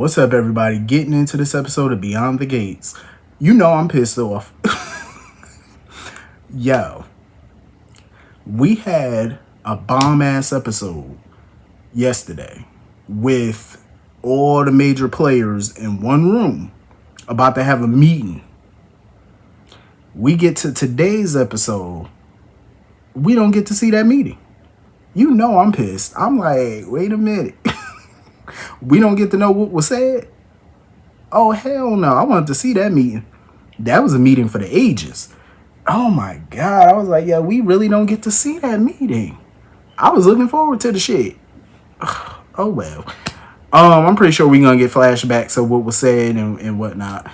What's up, everybody? Getting into this episode of Beyond the Gates. You know I'm pissed off. Yo, we had a bomb-ass episode yesterday with all the major players in one room about to have a meeting. We get to today's episode. We don't get to see that meeting. You know I'm pissed. I'm like, wait a minute. We don't get to know what was said? Oh, hell no. I wanted to see that meeting. That was a meeting for the ages. Oh my God. I was like, yeah, we really don't get to see that meeting. I was looking forward to the shit. Oh, well. I'm pretty sure we're going to get flashbacks of what was said and whatnot.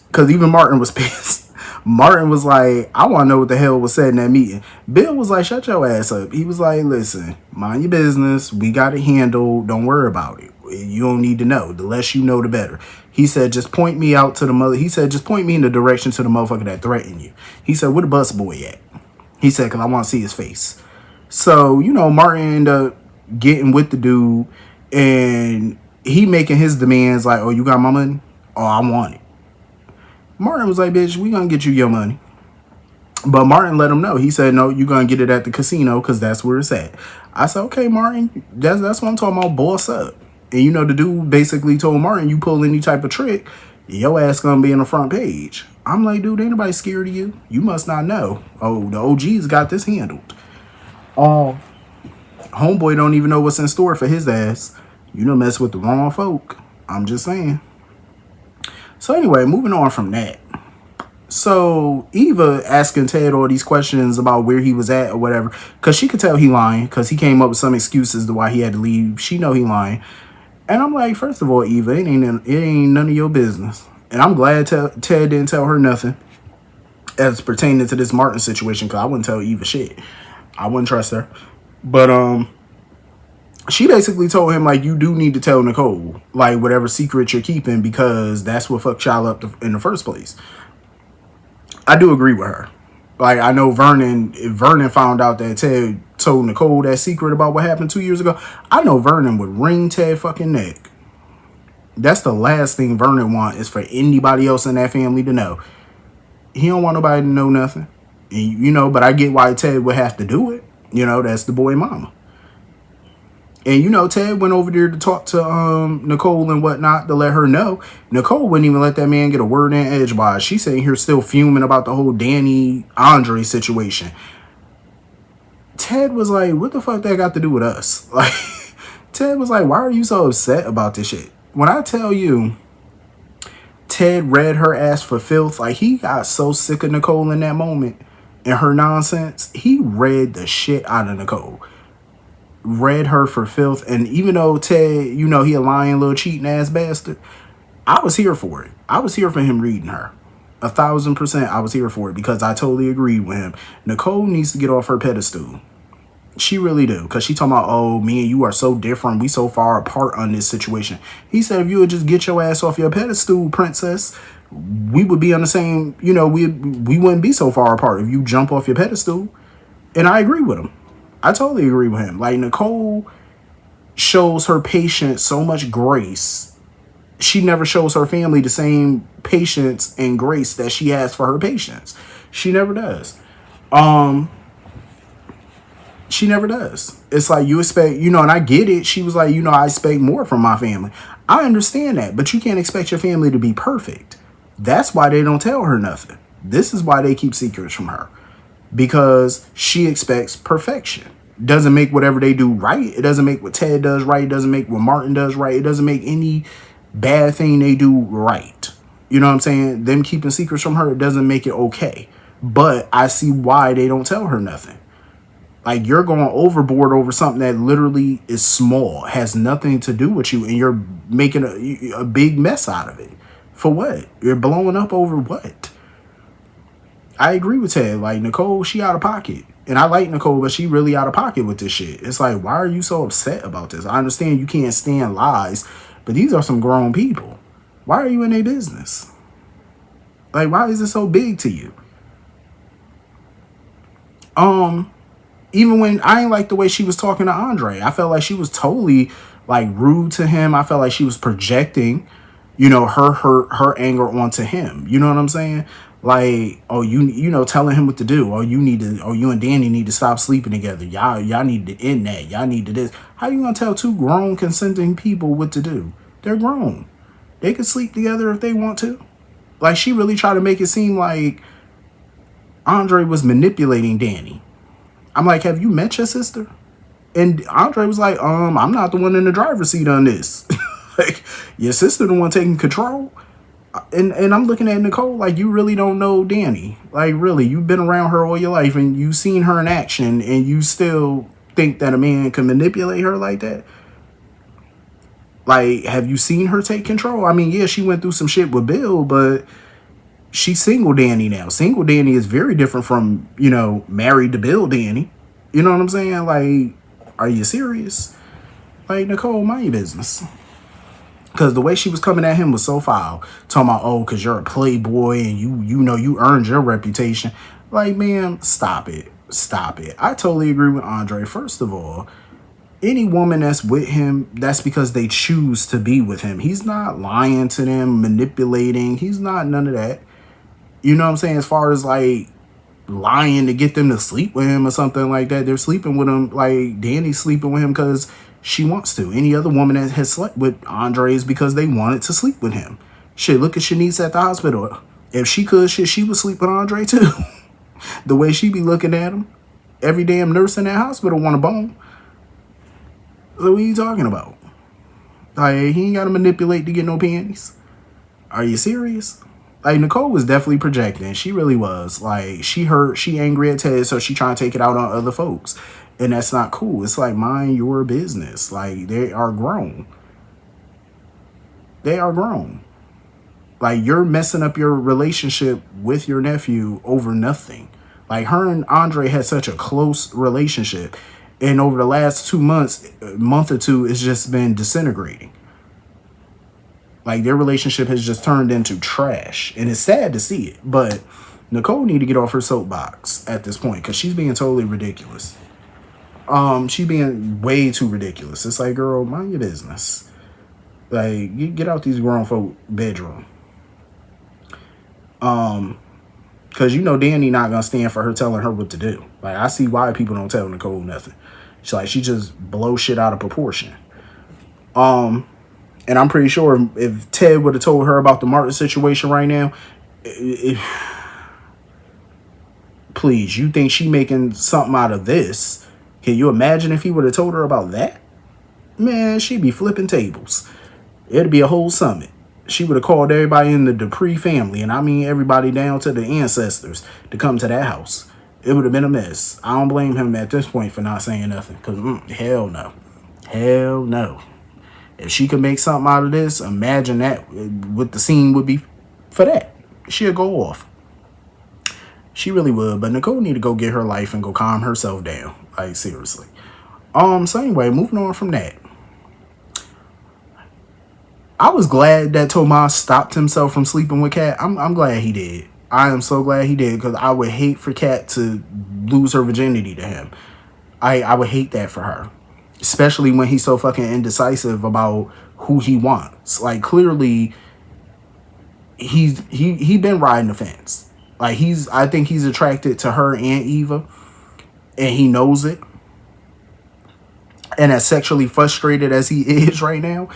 Because even Martin was pissed. Martin was like, I want to know what the hell was said in that meeting. Bill was like, shut your ass up. He was like, listen, mind your business. We got it handled. Don't worry about it. You don't need to know. The less you know, the better. He said, just point me out to the mother. He said, just point me in the direction to the motherfucker that threatened you. He said, where the bus boy at? He said, because I want to see his face. So, Martin ended up getting with the dude and he making his demands like, oh, you got my money? Oh, I want it. Martin was like, bitch, we gonna get you your money. But Martin let him know. He said, no, you gonna get it at the casino because that's where it's at. I said, okay, Martin, that's what I'm talking about, boss up. And the dude basically told Martin, you pull any type of trick, your ass gonna be on the front page. I'm like, dude, ain't nobody scared of you. You must not know. Oh, the OG's got this handled. Oh, homeboy don't even know what's in store for his ass. You don't mess with the wrong folk. I'm just saying. So anyway, moving on from that. So Eva asking Ted all these questions about where he was at or whatever, because she could tell he lying, because he came up with some excuses to why he had to leave. She know he lying. And I'm like, first of all, Eva, it ain't none of your business. And I'm glad Ted didn't tell her nothing as pertaining to this Martin situation, because I wouldn't tell Eva shit. I wouldn't trust her. But she basically told him, like, you do need to tell Nicole, like, whatever secret you're keeping, because that's what fucked y'all up in the first place. I do agree with her. Like, I know if Vernon found out that Ted told Nicole that secret about what happened 2 years ago, I know Vernon would wring Ted fucking neck. That's the last thing Vernon want, is for anybody else in that family to know. He don't want nobody to know nothing. And, but I get why Ted would have to do it. That's the boy mama. And, Ted went over there to talk to Nicole and whatnot to let her know. Nicole wouldn't even let that man get a word in edgewise. She's sitting here still fuming about the whole Danny Andre situation. Ted was like, what the fuck that got to do with us? Like, Ted was like, why are you so upset about this shit? When I tell you, Ted read her ass for filth. Like, he got so sick of Nicole in that moment and her nonsense. He read the shit out of Nicole. Read her for filth. And even though Ted, he a lying little cheating ass bastard, I was here for it. I was here for him reading her. 1,000% I was here for it, because I totally agreed with him. Nicole needs to get off her pedestal. She really do. Because she talking about, oh, me and you are so different. We so far apart on this situation. He said, if you would just get your ass off your pedestal, princess, we would be on the same, we wouldn't be so far apart if you jump off your pedestal. And I agree with him. I totally agree with him. Like, Nicole shows her patients so much grace. She never shows her family the same patience and grace that she has for her patients. She never does. She never does. It's like, you expect, and I get it. She was like, I expect more from my family. I understand that, but you can't expect your family to be perfect. That's why they don't tell her nothing. This is why they keep secrets from her. Because she expects perfection. Doesn't make whatever they do right. It doesn't make what Ted does right. It doesn't make what Martin does right. It doesn't make any bad thing they do right. You know what I'm saying? Them keeping secrets from her, it doesn't make it okay. But I see why they don't tell her nothing. Like, you're going overboard over something that literally is small, has nothing to do with you, and you're making a big mess out of it. For what? You're blowing up over what? I agree with Ted. Like, Nicole, she out of pocket. And I like Nicole, but she really out of pocket with this shit. It's like, why are you so upset about this? I understand you can't stand lies, but these are some grown people. Why are you in their business? Like, why is it so big to you? Even when I ain't like the way she was talking to Andre, I felt like she was totally like rude to him. I felt like she was projecting, her anger onto him. You know what I'm saying? Like, oh, telling him what to do. Oh, you and Danny need to stop sleeping together. Y'all need to end that. Y'all need to this. How you gonna tell two grown consenting people what to do? They're grown. They could sleep together if they want to. Like, she really tried to make it seem like Andre was manipulating Danny. I'm like, have you met your sister? And Andre was like, I'm not the one in the driver's seat on this. Like, your sister the one taking control. And I'm looking at Nicole like, you really don't know Danny. Like, really, you've been around her all your life and you've seen her in action, and you still think that a man can manipulate her like that? Like, have you seen her take control? I mean, yeah, she went through some shit with Bill, but she's single Danny now. Single Danny is very different from, married to Bill Danny. You know what I'm saying? Like, are you serious? Like, Nicole, mind your business. Because the way she was coming at him was so foul. Talking about, oh, because you're a playboy and you earned your reputation. Like, man, stop it. Stop it. I totally agree with Andre. First of all, any woman that's with him, that's because they choose to be with him. He's not lying to them, manipulating. He's not none of that. You know what I'm saying? As far as, like, lying to get them to sleep with him or something like that. They're sleeping with him. Like, Danny's sleeping with him because she wants to. Any other woman that has slept with Andre is because they wanted to sleep with him. Shit, look at Shanice at the hospital. If she could, shit, she would sleep with Andre too. The way she be looking at him. Every damn nurse in that hospital want a bone. So what are you talking about? Like, he ain't got to manipulate to get no panties. Are you serious? Like, Nicole was definitely projecting. She really was. Like, she angry at Ted, so she trying to take it out on other folks. And that's not cool. It's like, mind your business. Like, they are grown. They are grown. Like, you're messing up your relationship with your nephew over nothing. Like, her and Andre had such a close relationship. And over the last 2 months, month or two, it's just been disintegrating. Like, their relationship has just turned into trash. And it's sad to see it. But Nicole need to get off her soapbox at this point, because she's being totally ridiculous. She being way too ridiculous. It's like, girl, mind your business. Like, get out these grown folk bedroom. Because Danny not gonna stand for her telling her what to do. Like, I see why people don't tell Nicole nothing. She just blows shit out of proportion. And I'm pretty sure if Ted would have told her about the Martin situation right now, please, you think she making something out of this? Can you imagine if he would have told her about that? Man, she'd be flipping tables. It'd be a whole summit. She would have called everybody in the Dupree family, and I mean everybody down to the ancestors, to come to that house. It would have been a mess. I don't blame him at this point for not saying nothing, because hell no. Hell no. If she could make something out of this, imagine that, what the scene would be for that. She'll go off. She really would, but Nicole need to go get her life and go calm herself down. Like, seriously. So anyway, moving on from that. I was glad that Tomasa stopped himself from sleeping with Kat. I'm glad he did. I am so glad he did, because I would hate for Kat to lose her virginity to him. I would hate that for her. Especially when he's so fucking indecisive about who he wants. Like, clearly, he been riding the fence. Like, I think he's attracted to her and Eva, and he knows it. And as sexually frustrated as he is right now,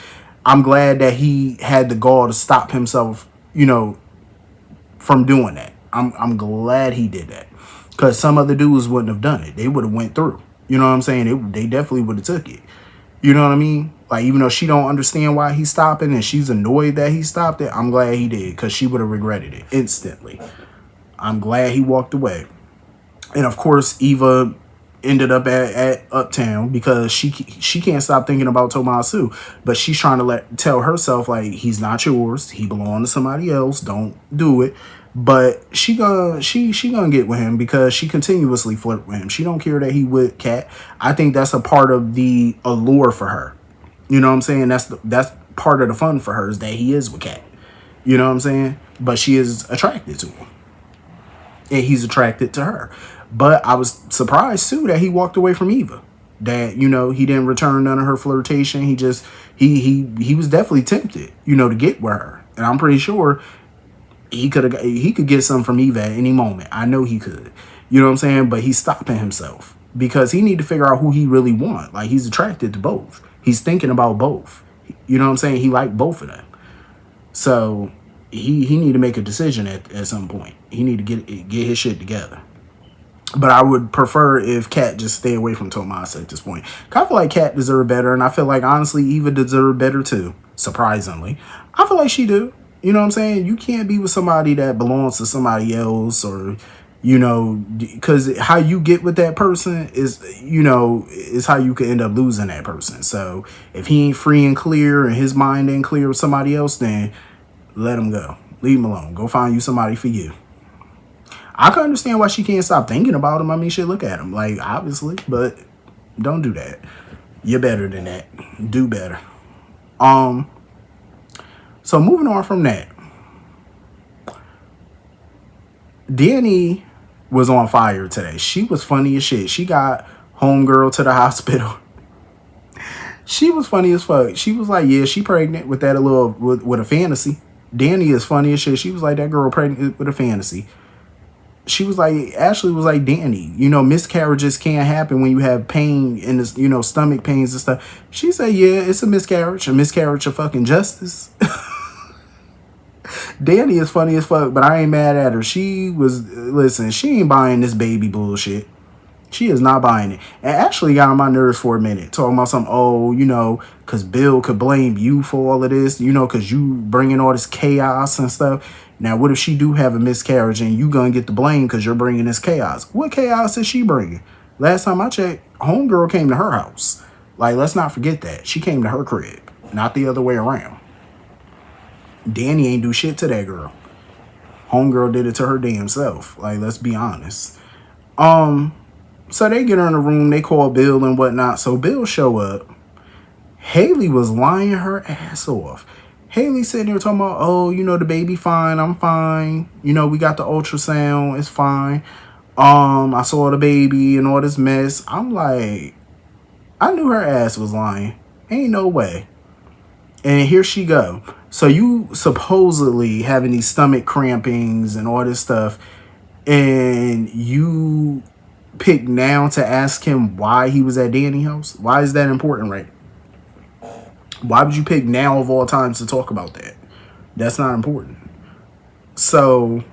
I'm glad that he had the gall to stop himself, from doing that. I'm glad he did that, because some other dudes wouldn't have done it. They would have went through. You know what I'm saying? They definitely would have took it. You know what I mean? Like, even though she don't understand why he's stopping and she's annoyed that he stopped it, I'm glad he did, because she would have regretted it instantly. I'm glad he walked away. And of course, Eva ended up at Uptown, because she can't stop thinking about Tomasa, but she's trying to tell herself, like, he's not yours. He belonged to somebody else. Don't do it. But she gonna get with him, because she continuously flirt with him. She don't care that he with Kat. I think that's a part of the allure for her. You know what I'm saying? That's part of the fun for her, is that he is with Kat. You know what I'm saying? But she is attracted to him, and he's attracted to her. But I was surprised too that he walked away from Eva. that, you know, he didn't return none of her flirtation. He just, he was definitely tempted, you know, to get with her. And I'm pretty sure he could get some from Eva at any moment. I know he could. You know what I'm saying? But he's stopping himself because he need to figure out who he really want. Like, he's attracted to both. He's thinking about both. You know what I'm saying? He liked both of them. So he need to make a decision at some point. He need to get his shit together. But I would prefer if Kat just stay away from Tomasa at this point. I feel like Kat deserved better, and I feel like, honestly, Eva deserved better too, surprisingly. I feel like she do. You know what I'm saying? You can't be with somebody that belongs to somebody else, or, you know, because how you get with that person is, you know, is how you could end up losing that person. So if he ain't free and clear and his mind ain't clear with somebody else, then let him go. Leave him alone. Go find you somebody for you. I can understand why she can't stop thinking about him. I mean, shit, look at him. Like, obviously, but don't do that. You're better than that. Do better. So moving on from that. Danny was on fire today. She was funny as shit. She got homegirl to the hospital. She was funny as fuck. She was like, yeah, she pregnant with that with a fantasy. Danny is funny as shit. She was like, that girl pregnant with a fantasy. She was like, Ashley was like, Danny, you know, miscarriages can't happen when you have pain in this, you know, stomach pains and stuff. She said, yeah, it's a miscarriage of fucking justice. Danny is funny as fuck, but I ain't mad at her. Listen, she ain't buying this baby bullshit. She is not buying it. And actually got on my nerves for a minute. Talking about something, oh, you know, because Bill could blame you for all of this, you know, because you bringing all this chaos and stuff. Now, what if she do have a miscarriage and you going to get the blame because you're bringing this chaos? What chaos is she bringing? Last time I checked, homegirl came to her house. Like, let's not forget that. She came to her crib, not the other way around. Danny ain't do shit to that girl. Homegirl did it to her damn self. Like, let's be honest. So they get her in the room. They call Bill and whatnot. So Bill show up. Haley was lying her ass off. Haley sitting there talking about, oh, you know, the baby fine. I'm fine. You know, we got the ultrasound. It's fine. I saw the baby and all this mess. I'm like, I knew her ass was lying. Ain't no way. And here she go. So you supposedly having these stomach crampings and all this stuff, and you pick now to ask him why he was at Danny's house? Why is that important, right? Why would you pick now of all times to talk about that? That's not important. So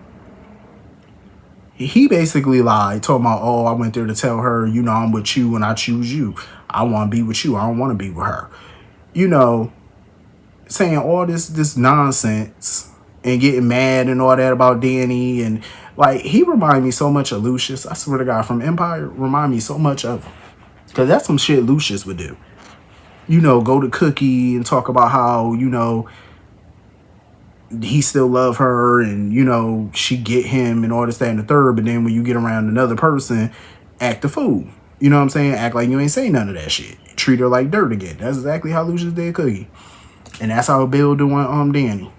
he basically lied, talking about, oh, I went there to tell her, you know, I'm with you and I choose you. I want to be with you. I don't want to be with her. You know, saying all this nonsense and getting mad and all that about Danny. And like, he remind me so much of Lucius. I swear to God, from Empire, remind me so much of him. Because that's some shit Lucius would do. You know, go to Cookie and talk about how, you know, he still love her and, you know, she get him and all this, that, and the third. But then when you get around another person, act a fool. You know what I'm saying? Act like you ain't say none of that shit. Treat her like dirt again. That's exactly how Lucius did Cookie. And that's how Bill doing Danny.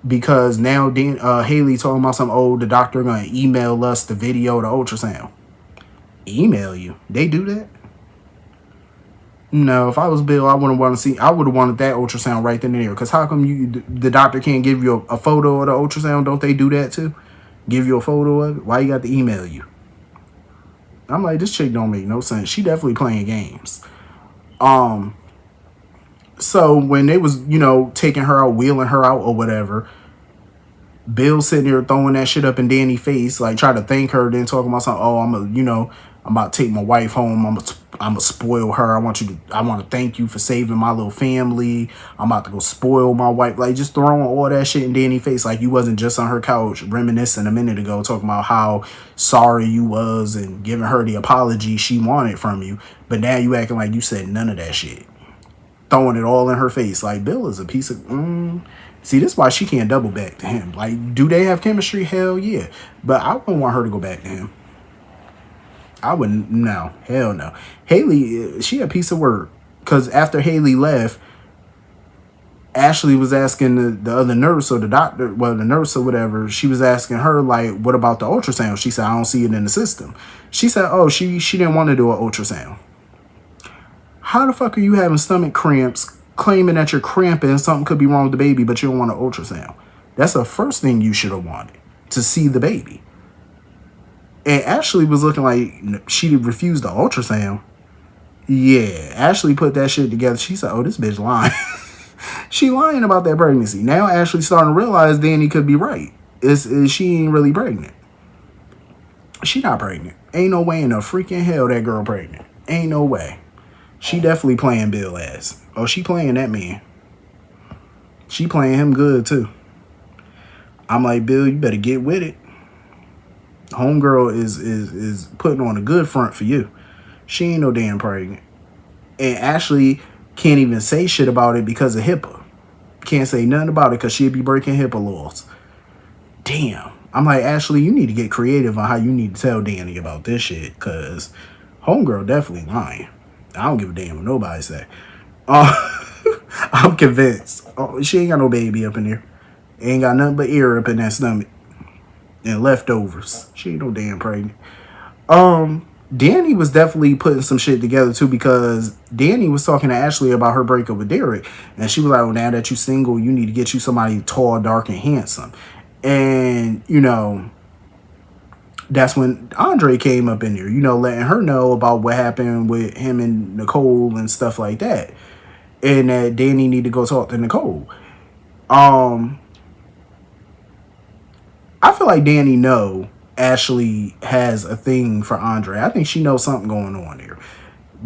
Because now Haley talking about some, oh, the doctor gonna email us the video of the ultrasound. Email you? They do that? No, if I was Bill, I wouldn't want to see. I would have wanted that ultrasound right then and there. Because how come the doctor can't give you a photo of the ultrasound? Don't they do that too? Give you a photo of it? Why you got to email you? I'm like, this chick don't make no sense. She definitely playing games. So when they was, you know, taking her out, wheeling her out or whatever, Bill sitting there throwing that shit up in Danny's face, like try to thank her, then talking about something. Oh, I'm about to take my wife home. I'm gonna spoil her. I want to thank you for saving my little family. I'm about to go spoil my wife. Like, just throwing all that shit in Danny's face, like you wasn't just on her couch reminiscing a minute ago, talking about how sorry you was and giving her the apology she wanted from you. But now you acting like you said none of that shit. Throwing it all in her face. Like, Bill is a piece of... See, this is why she can't double back to him. Like, do they have chemistry? Hell yeah. But I wouldn't want her to go back to him. I wouldn't. No. Hell no. Haley, she a piece of work. Because after Haley left, Ashley was asking the other nurse or the doctor, well, the nurse or whatever, she was asking her, like, what about the ultrasound? She said, I don't see it in the system. She said, oh, she didn't want to do an ultrasound. How the fuck are you having stomach cramps, claiming that you're cramping, something could be wrong with the baby, but you don't want an ultrasound? That's the first thing you should have wanted, to see the baby. And Ashley was looking like she refused the ultrasound. Yeah, Ashley put that shit together. She said, oh, this bitch lying. She lying about that pregnancy. Now Ashley's starting to realize Danny could be right. She ain't really pregnant. She not pregnant. Ain't no way in the freaking hell that girl pregnant. Ain't no way. She definitely playing Bill ass. Oh, she playing that man. She playing him good too. I'm like, Bill, you better get with it. Homegirl is putting on a good front for you. She ain't no damn pregnant. And Ashley can't even say shit about it because of HIPAA. Can't say nothing about it because she'd be breaking HIPAA laws. Damn. I'm like, Ashley, you need to get creative on how you need to tell Danny about this shit, because homegirl definitely lying. I don't give a damn what nobody say. I'm convinced. Oh, she ain't got no baby up in there. Ain't got nothing but air up in that stomach. And leftovers. She ain't no damn pregnant. Danny was definitely putting some shit together too, because Danny was talking to Ashley about her breakup with Derek. And she was like, well, now that you single, you need to get you somebody tall, dark, and handsome. And, you know, that's when Andre came up in there, you know, letting her know about what happened with him and Nicole and stuff like that. And that Danny need to go talk to Nicole. I feel like Danny know Ashley has a thing for Andre. I think she knows something going on there,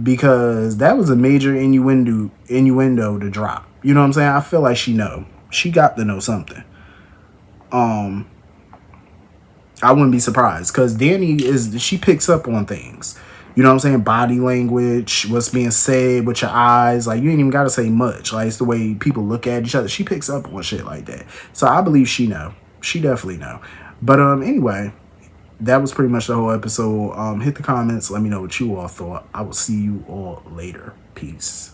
because that was a major innuendo to drop. You know what I'm saying? I feel like she know. She got to know something. I wouldn't be surprised, because she picks up on things. You know what I'm saying? Body language, what's being said with your eyes. Like, you ain't even got to say much. Like, it's the way people look at each other. She picks up on shit like that. So I believe she know. She definitely know. But anyway, that was pretty much the whole episode. Hit the comments. Let me know what you all thought. I will see you all later. Peace.